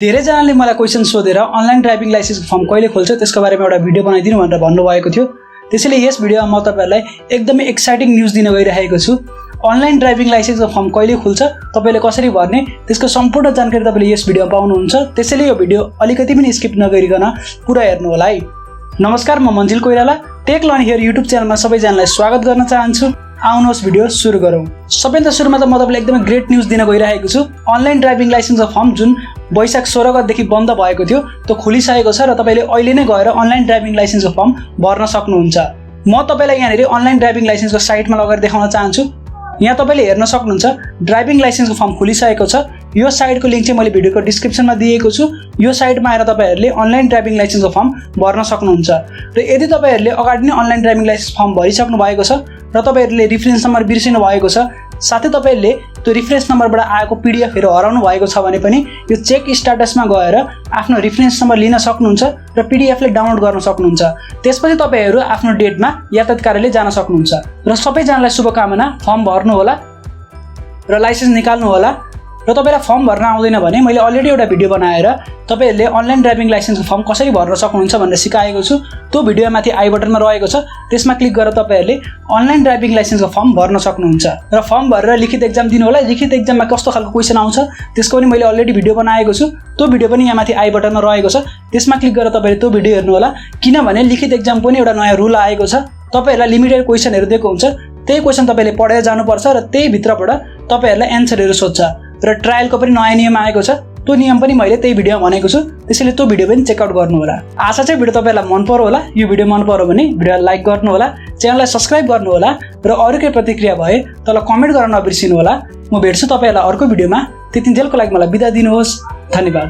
धेरैजनाले मलाई क्वेशन सोधेर अनलाइन ड्राइभिङ लाइसेन्सको फर्म कहिले खोल्छ त्यसको बारेमा एउटा भिडियो बनाइदिनु भनेर भन्नुभएको थियो। त्यसैले यस भिडियोमा म तपाईहरुलाई एकदमै एक्साइटिङ न्यूज दिन गइरहेको छु। अनलाइन ड्राइभिङ लाइसेन्सको फर्म कहिले खुल्छ, तपाईले कसरी भर्ने, त्यसको सम्पूर्ण जानकारी तपाईले यस भिडियोमा पाउनुहुन्छ। त्यसैले यो भिडियो अलिकति पनि स्किप नगरिकन पुरा हेर्नु होला है। नमस्कार, म Manjil Koirala tech learn here YouTube च्यानलमा सबैजनालाई स्वागत गर्न चाहन्छु। आउनुहोस् भिडियो सुरु गरौँ। सबैभन्दा सुरुमा त म तपाईलाई एकदमै ग्रेट न्यूज दिन गइरहेको छु। अनलाइन ड्राइभिङ लाइसेन्सको फर्म जुन वैशाख 16 गतेदेखि बन्द भएको थियो त्यो खुलिसकेको छ र तपाईले अहिले नै गएर अनलाइन ड्राइभिङ लाइसेन्सको फर्म भर्न सक्नुहुन्छ। म तपाईलाई यहाँनेरि अनलाइन ड्राइभिङ लाइसेन्सको साइटमा लगेर देखाउन चाहन्छु। यहाँ तपाईले हेर्न सक्नुहुन्छ ड्राइभिङ लाइसेन्सको फर्म खुलिसकेको छ। यो साइटको लिंक चाहिँ मैले भिडियोको डिस्क्रिप्सनमा दिएको छु। यो साइटमा आएर तपाईहरुले अनलाइन ड्राइभिङ लाइसेन्सको फर्म भर्न सक्नुहुन्छ। र यदि तपाईहरुले अगाडि नै अनलाइन ड्राइभिङ लाइसेन्स फर्म भरिसक्नु भएको छ र तपाईहरुले रेफरेन्स नम्बर बिर्सिनु भएको छ, साथै तपाईहरुले त्यो रेफरेन्स नम्बरबाट आएको पीडीएफहरु हराउनु भएको छ भने पनि यो चेक स्ट्याटसमा गएर आफ्नो रेफरेन्स नम्बर लिन सक्नुहुन्छ र पीडीएफले डाउनलोड गर्न सक्नुहुन्छ। त्यसपछि तपाईहरु आफ्नो डेटमा यातायात कार्यालय जान सक्नुहुन्छ। र सबैजनालाई शुभकामना। फर्म भर्नु होला र लाइसेन्स निकाल्नु होला। र तपाईलाई फर्म भर्न आउँदैन भने मैले अलरेडी एउटा भिडियो बनाएर तपाईहरुले अनलाइन ड्राइभिङ लाइसेन्सको फर्म कसरी भर्न सक्नुहुन्छ भनेर सिकाएको छु। त्यो भिडियो माथि आई बटनमा रहेको छ, त्यसमा क्लिक गरेर तपाईहरुले अनलाइन ड्राइभिङ लाइसेन्सको फर्म भर्न सक्नुहुन्छ। र फर्म भरेर लिखित एक्जाम दिनु होला। लिखित एक्जाममा कस्तो खालको क्वेशन आउँछ त्यसको पनि मैले अलरेडी भिडियो बनाएको छु। त्यो भिडियो पनि यहाँ माथि आई बटनमा रहेको छ, त्यसमा क्लिक गरेर तपाईहरुले त्यो भिडियो हेर्नु होला। किनभने लिखित एक्जाम पनि एउटा नयाँ रुल आएको छ। तपाईहरुलाई लिमिटेड क्वेशनहरु दिएको हुन्छ, त्यही क्वेशन तपाईले पढेर जानुपर्छ र त्यही भित्रबाट तपाईहरुलाई एन्सरहरु सोध्छ। र ट्रायलको पनि नयाँ नियम आएको छ, त्यो नियम पनि मैले त्यही भिडियोमा भनेको छु। त्यसैले त्यो भिडियो पनि चेकआउट गर्नु होला। आशा चाहिँ भिडियो तपाईहरुलाई मन पर्यो होला। यो भिडियो मन पर्यो भने भिडियोलाई लाइक गर्नु होला, च्यानललाई सब्स्क्राइब गर्नु होला र अरु कुनै प्रतिक्रिया भए तल कमेन्ट गर्न नबिर्सिनु होला। म भेट्छु तपाईहरुलाई अर्को भिडियोमा। त्यतिन्जेलको लागि मलाई बिदा दिनुहोस्। धन्यवाद।